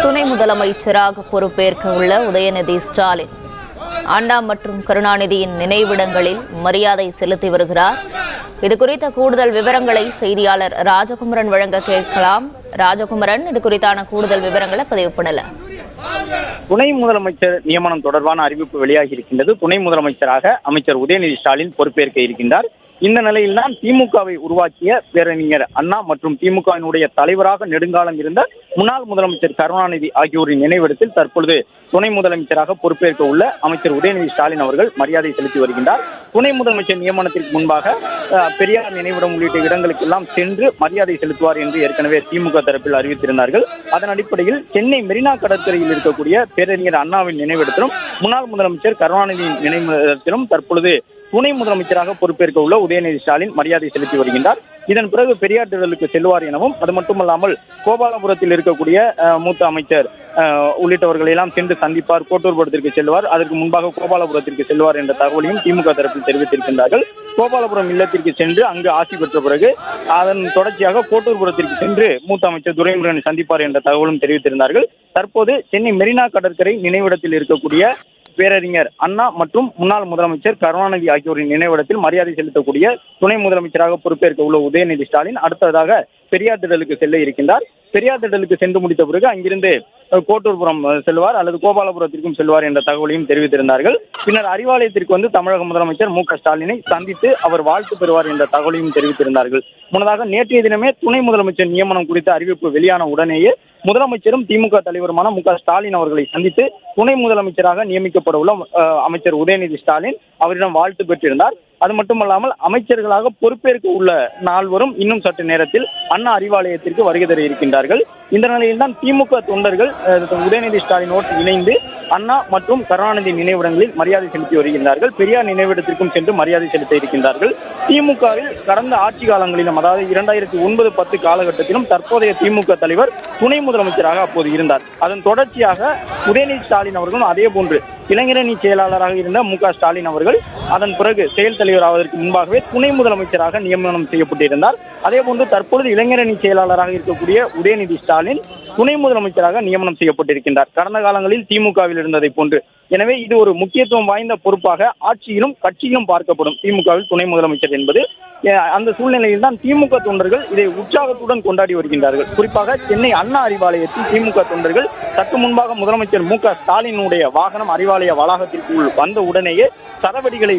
துணை முதலமைச்சராக பொறுப்பேற்க உள்ள உதயநிதி ஸ்டாலின் அண்ணா மற்றும் கருணாநிதியின் நினைவிடங்களில் மரியாதை செலுத்தி வருகிறார். இதுகுறித்த கூடுதல் விவரங்களை செய்தியாளர் ராஜகுமரன் வழங்க கேட்கலாம். ராஜகுமரன், இது குறித்தான கூடுதல் விவரங்களை பதிவு பண்ணல. துணை முதலமைச்சர் நியமனம் தொடர்பான அறிவிப்பு வெளியாகி இருக்கின்றது. துணை முதலமைச்சராக அமைச்சர் உதயநிதி ஸ்டாலின் பொறுப்பேற்க இருக்கின்றார். இந்த நிலையில்தான் திமுகவை உருவாக்கிய பேரறிஞர் அண்ணா மற்றும் திமுகவினுடைய தலைவராக நெடுங்காலம் இருந்த முன்னாள் முதலமைச்சர் கருணாநிதி ஆகியோரின் நினைவிடத்தில் தற்பொழுது துணை முதலமைச்சராக பொறுப்பேற்க உள்ள அமைச்சர் உதயநிதி ஸ்டாலின் அவர்கள் மரியாதை செலுத்தி வருகின்றார். துணை முதலமைச்சர் நியமனத்திற்கு முன்பாக பெரியார் நினைவிடம் உள்ளிட்ட இடங்களுக்கெல்லாம் சென்று மரியாதை செலுத்துவார் என்று ஏற்கனவே திமுக தரப்பில் அறிவித்திருந்தார்கள். அதன் அடிப்படையில் சென்னை மெரினா கடற்கரையில் இருக்கக்கூடிய பேரறிஞர் அண்ணாவின் நினைவிடத்திலும் முன்னாள் முதலமைச்சர் கருணாநிதியின் நினைவிடத்திலும் தற்பொழுது துணை முதலமைச்சராக பொறுப்பேற்க உள்ள உதயநிதி ஸ்டாலின் மரியாதை செலுத்தி வருகின்றார். இதன் பிறகு பெரியார் திடலுக்கு செல்வார் எனவும், அது மட்டுமல்லாமல் கோபாலபுரத்தில் இருக்கக்கூடிய மூத்த அமைச்சர் உள்ளிட்டவர்களை எல்லாம் சென்று சந்திப்பார், கோட்டூர்புரத்திற்கு செல்வார், அதற்கு முன்பாக கோபாலபுரத்திற்கு செல்வார் என்ற தகவலையும் திமுக தரப்பில் தெரிவித்திருக்கின்றார்கள். கோபாலபுரம் இல்லத்திற்கு சென்று அங்கு ஆட்சி பெற்ற பிறகு அதன் தொடர்ச்சியாக கோட்டூர்புரத்திற்கு சென்று மூத்த அமைச்சர் துரைமுருகனை சந்திப்பார் என்ற தகவலும் தெரிவித்திருந்தார்கள். தற்போது சென்னை மெரினா கடற்கரை நினைவிடத்தில் இருக்கக்கூடிய பேரறிஞர் அண்ணா மற்றும் முன்னாள் முதலமைச்சர் கருணாநிதி ஆகியோரின் நினைவிடத்தில் மரியாதை செலுத்தக்கூடிய துணை முதலமைச்சராக பொறுப்பேற்க உள்ள உதயநிதி ஸ்டாலின் அடுத்ததாக பெரியார் திடலுக்கு செல்ல இருக்கின்றார். பெரியார் திடலுக்கு சென்று முடித்த பிறகு அங்கிருந்து கோட்டூர்புரம் செல்வார் அல்லது கோபாலபுரத்திற்கும் செல்வார் என்ற தகவலையும் தெரிவித்திருந்தார்கள். பின்னர் அறிவாலயத்திற்கு வந்து தமிழக முதலமைச்சர் மு க ஸ்டாலினை சந்தித்து அவர் வாழ்த்து பெறுவார் என்ற தகவலையும் தெரிவித்திருந்தார்கள். முன்னதாக நேற்றைய தினமே துணை முதலமைச்சர் நியமனம் குறித்த அறிவிப்பு வெளியான உடனேயே முதலமைச்சரும் திமுக தலைவருமான மு க ஸ்டாலின் அவர்களை சந்தித்து துணை முதலமைச்சராக நியமிக்கப்பட உள்ள அமைச்சர் உதயநிதி ஸ்டாலின் அவரிடம் வாழ்த்து பெற்றிருந்தார். அது மட்டுமல்லாமல் அமைச்சர்களாக பொறுப்பேற்க உள்ள நால்வரும் இன்னும் சற்று நேரத்தில் அண்ணா அறிவாலயத்திற்கு வருகை தர இருக்கின்றார்கள். இந்த நிலையில் தான் திமுக தொண்டர்கள் உதயநிதி ஸ்டாலினோடு இணைந்து அண்ணா மற்றும் கருணாநிதி நினைவிடங்களில் மரியாதை செலுத்தி வருகின்றார்கள். பெரியார் நினைவிடத்திற்கும் சென்று மரியாதை செலுத்த இருக்கின்றார்கள். திமுகவில் கடந்த ஆட்சி காலங்களிலும், அதாவது 2009-10 காலகட்டத்திலும் தற்போதைய திமுக தலைவர் துணை முதலமைச்சராக அப்போது இருந்தார். அதன் தொடர்ச்சியாக உதயநிதி ஸ்டாலின் அவர்களும் அதே போன்று இளைஞரணி செயலாளராக இருந்த மு க ஸ்டாலின் அவர்கள் அதன் பிறகு செயல் தலைவர் ஆவதற்கு முன்பாகவே துணை முதலமைச்சராக நியமனம் செய்யப்பட்டிருந்தார். அதே போன்று தற்பொழுது இளைஞரணி செயலாளராக இருக்கக்கூடிய உதயநிதி ஸ்டாலின் துணை முதலமைச்சராக நியமனம் செய்யப்பட்டிருக்கின்றார், கடந்த காலங்களில் திமுகவில் இருந்ததை போன்று. எனவே இது ஒரு முக்கியத்துவம் வாய்ந்த பொறுப்பாக ஆட்சியிலும் கட்சியிலும் பார்க்கப்படும் திமுகவில் துணை முதலமைச்சர் என்பது. அந்த சூழ்நிலையில் தான் திமுக தொண்டர்கள் இதை உற்சாகத்துடன் கொண்டாடி வருகின்றார்கள். குறிப்பாக சென்னை அண்ணா அறிவாலயத்தில் திமுக தொண்டர்கள் சற்று முன்பாக முதலமைச்சர் மு க ஸ்டாலினுடைய வாகனம் அறிவாலய வளாகத்திற்குள் வந்த உடனேயே சரவெடிகளை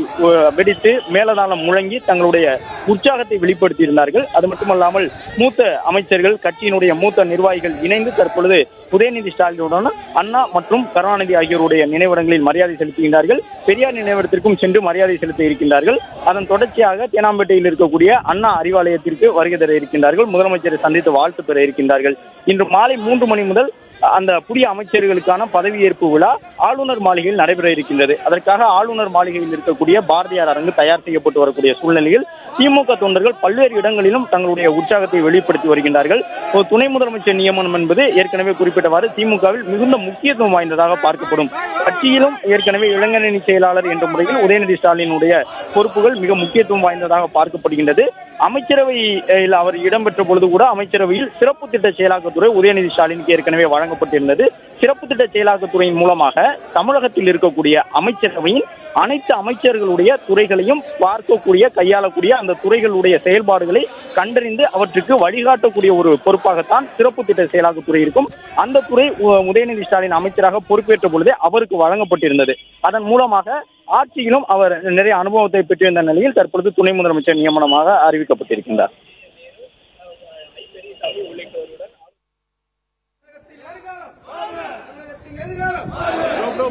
வெடித்து மேலதாளம் முழங்கி தங்களுடைய உற்சாகத்தை வெளிப்படுத்தியிருந்தார்கள். அது மட்டுமல்லாமல் மூத்த அமைச்சர்கள், கட்சியினுடைய மூத்த நிர்வாகிகள் இணைந்து தற்பொழுது உதயநிதி ஸ்டாலினுடன் அண்ணா மற்றும் கருணாநிதி ஆகியோருடைய நினைவிடங்களில் மரியாதை செலுத்துகின்றார்கள். பெரியார் நினைவிடத்திற்கும் சென்று மரியாதை செலுத்த இருக்கின்றார்கள். அதன் தொடர்ச்சியாக தேனாம்பேட்டையில் இருக்கக்கூடிய அண்ணா அறிவாலயத்திற்கு வருகை தர இருக்கின்றார்கள். முதலமைச்சரை சந்தித்து வாழ்த்து பெற இருக்கின்றார்கள். இன்று மாலை 3 மணி முதல் அந்த புதிய அமைச்சர்களுக்கான பதவியேற்பு விழா ஆளுநர் மாளிகையில் நடைபெற இருக்கின்றது. அதற்காக ஆளுநர் மாளிகையில் இருக்கக்கூடிய பாரதியார் அரங்கு தயார் செய்யப்பட்டு வரக்கூடிய சூழ்நிலையில் திமுக தொண்டர்கள் பல்வேறு இடங்களிலும் தங்களுடைய உற்சாகத்தை வெளிப்படுத்தி வருகின்றார்கள். ஒரு துணை முதலமைச்சர் நியமனம் என்பது ஏற்கனவே குறிப்பிட்டவாறு திமுகவில் மிகுந்த முக்கியத்துவம் வாய்ந்ததாக பார்க்கப்படும். கட்சியிலும் ஏற்கனவே இளைஞரணி செயலாளர் என்ற முறையில் உதயநிதி ஸ்டாலினுடைய பொறுப்புகள் மிக முக்கியத்துவம் வாய்ந்ததாக பார்க்கப்படுகின்றது. அமைச்சரவையில் அவர் இடம்பெற்ற பொழுது கூட அமைச்சரவையில் சிறப்பு திட்ட செயலாக்கத்துறை உதயநிதி ஸ்டாலினுக்கு ஏற்கனவே வழங்கப்பட்டிருந்தது. சிறப்பு திட்ட செயலாக்கத்துறையின் மூலமாக தமிழகத்தில் இருக்கக்கூடிய அமைச்சரவையின் அனைத்து அமைச்சர்களுடைய துறைகளையும் பார்க்கக்கூடிய, கையாளக்கூடிய, அந்த துறைகளுடைய செயல்பாடுகளை கண்டறிந்து அவற்றுக்கு வழிகாட்டக்கூடிய ஒரு பொறுப்பாகத்தான் சிறப்பு திட்ட செயலாக்கத்துறை இருக்கும். அந்த துறை உதயநிதி ஸ்டாலின் அமைச்சராக பொறுப்பேற்ற பொழுதே அவருக்கு வழங்கப்பட்டிருந்தது. அதன் மூலமாக ஆட்சியிலும் அவர் நிறைய அனுபவத்தை பெற்றிருந்த நிலையில் தற்பொழுது துணை முதலமைச்சர் நியமனமாக அறிவிக்கப்பட்டிருக்கின்றார்.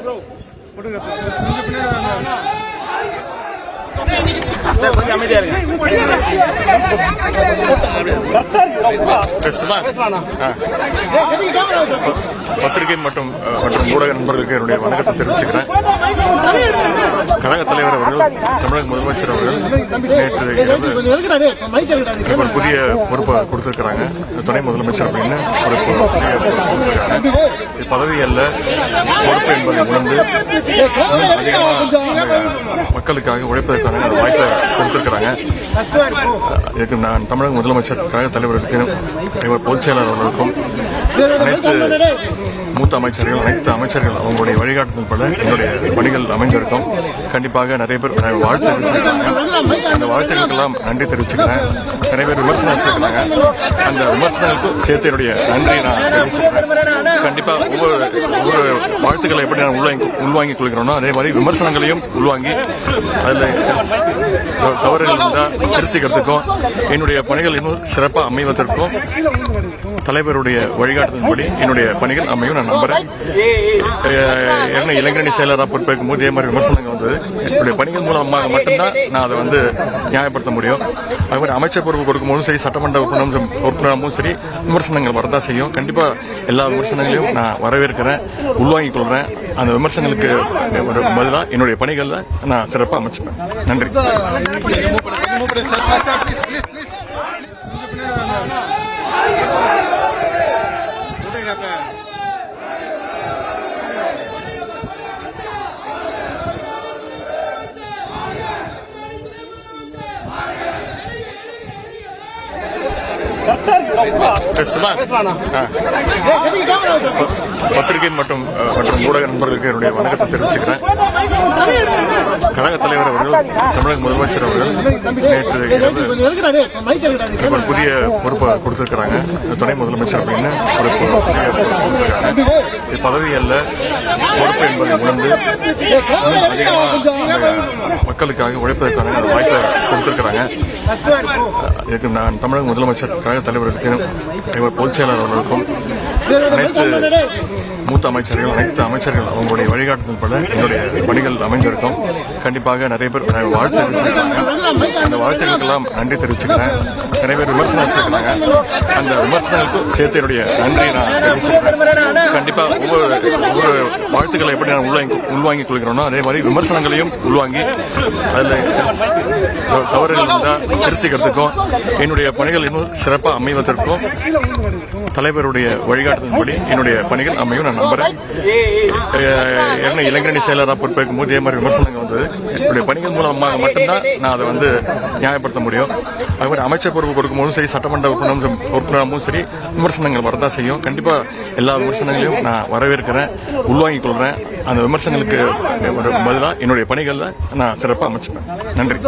bro. சார் கொஞ்சம் அமைதியா இருங்க. பேசட்டுமா? பத்திரிகை மற்றும் ஊடக நண்பர்களுக்கு என்னுடைய வணக்கத்தை தெரிவிச்சுக்கிறேன். கழக தலைவர் அவர்கள், தமிழக முதலமைச்சர் அவர்கள் நேற்று இரவு ஒரு புதிய பொறுப்பை கொடுத்திருக்கிறாங்க. துணை முதலமைச்சர் அப்படின்னு ஒரு புதிய பொறுப்பு கொடுத்திருக்காங்க. இது பதவி அல்ல, பொறுப்பு என்பதை உணர்ந்து அதிகமாக மக்களுக்காக உழைப்பதற்கான ஒரு வாய்ப்பை கொடுத்திருக்கிறாங்க. இதுக்கு நான் தமிழக முதலமைச்சர், கழக தலைவர்களுக்கும் பொதுச் செயலாளர் அவர்களுக்கும் அனைத்து மூத்த அமைச்சர்கள், அனைத்து அமைச்சர்கள் அவங்களுடைய வழிகாட்டுதல்பட என்னுடைய பணிகள் அமைஞ்சிருக்கும். கண்டிப்பாக நிறைய பேர் வாழ்த்து தெரிவிச்சிருக்காங்க. அந்த வாழ்த்துக்களுக்கெல்லாம் நன்றி தெரிவிச்சுக்கிறேன். நிறைய பேர் விமர்சனம் வச்சிருக்காங்க. அந்த விமர்சனங்களுக்கும் சேர்த்து என்னுடைய நன்றியை நான் தெரிவிச்சுக்கிறேன். கண்டிப்பா ஒவ்வொரு வாழ்த்துக்களை எப்படி நான் உள்வாங்கிக் கொள்கிறோனோ அதே மாதிரி விமர்சனங்களையும் உள்வாங்கி அதில் தவறுகள் இருந்தால் திருத்திக்கிறதுக்கும் என்னுடைய பணிகள் இன்னும் சிறப்பாக அமைவதற்கும் தலைவருடைய வழிகாட்டுதலின்படி என்னுடைய பணிகள் அமையும் நான் நம்புறேன். இளைஞரணி செயலராக பொறுப்பேற்கும் போது இதே மாதிரி விமர்சனங்கள் வந்தது. என்னுடைய பணிகள் மூலமாக மட்டும்தான் நான் அதை நியாயப்படுத்த முடியும். அது மாதிரி அமைச்சர் பொறுப்பு கொடுக்கும்போதும் சரி, சட்டமன்ற உறுப்பினராகவும் சரி, விமர்சனங்கள் வரதான் செய்யும். கண்டிப்பா எல்லா விமர்சனங்களையும் நான் வரவேற்கிறேன், உள்வாங்கிக் கொள்றேன். அந்த விமர்சனங்களுக்கு பதிலாக என்னுடைய பணிகளில் நான் சிறப்பாக அமைச்சுப்பேன். நன்றி. பேசட்டுமா? பத்திரிகை மற்றும் ஊடக நண்பர்களுக்கு என்னுடைய வணக்கத்தை தெரிவிச்சுக்கிறேன். கழக தலைவர் அவர்கள், தமிழக முதலமைச்சர் அவர்கள் நேற்று இரவு ஒரு புதிய பொறுப்பை கொடுத்திருக்கிறாங்க. துணை முதலமைச்சர் அப்படின்னு ஒரு புதிய பொறுப்பு கொடுத்திருக்காங்க. இது பதவி அல்ல, பொறுப்பு என்பதை உணர்ந்து அதிகமாக மக்களுக்காக உழைப்பதற்கான ஒரு வாய்ப்பை கொடுத்திருக்கிறாங்க. இதுக்கு நான் தமிழக முதலமைச்சர், கழக தலைவர்களுக்கும் பொதுச் செயலாளர் அவர்களுக்கும் அனைத்து மூத்த அமைச்சர்கள், அனைத்து அமைச்சர்கள் அவங்களுடைய வழிகாட்டுதல்பட என்னுடைய பணிகள் அமைஞ்சிருக்கும். கண்டிப்பாக நிறைய பேர் வாழ்த்து தெரிவிச்சிருக்காங்க. அந்த வாழ்த்துக்களுக்கெல்லாம் நன்றி தெரிவிச்சுக்கிறேன். நிறைய பேர் விமர்சனம் வச்சிருக்காங்க. அந்த விமர்சனங்களுக்கும் சேர்த்து என்னுடைய நன்றியை நான் தெரிவிச்சுக்கிறேன். கண்டிப்பா ஒவ்வொரு வாழ்த்துக்களை எப்படி நான் உள்வாங்கிக் கொள்கிறோனோ அதே மாதிரி விமர்சனங்களையும் உள்வாங்கி அதில் தவறுகள் இருந்தால் திருத்திக்கிறதுக்கும் என்னுடைய பணிகள் இன்னும் சிறப்பாக அமைவதற்கும் தலைவருடைய வழிகாட்டுதலின்படி என்னுடைய பணிகள் அமையும் நான் நம்புறேன். இளைஞரணி செயலராக பொறுப்பேற்கும் போது இதே மாதிரி விமர்சனங்கள் வந்தது. என்னுடைய பணிகள் மூலமாக மட்டும்தான் நான் அதை நியாயப்படுத்த முடியும். அது மாதிரி அமைச்சர் பொறுப்பு கொடுக்கும்போதும் சரி, சட்டமன்ற உறுப்பினராகவும் சரி, விமர்சனங்கள் வரதான் செய்யும். கண்டிப்பா எல்லா விமர்சனங்களையும் நான் வரவேற்கிறேன், உள்வாங்கிக் கொள்றேன். அந்த விமர்சனங்களுக்கு பதிலாக என்னுடைய பணிகளில் நான் சிறப்பாக அமைச்சுப்பேன். நன்றி.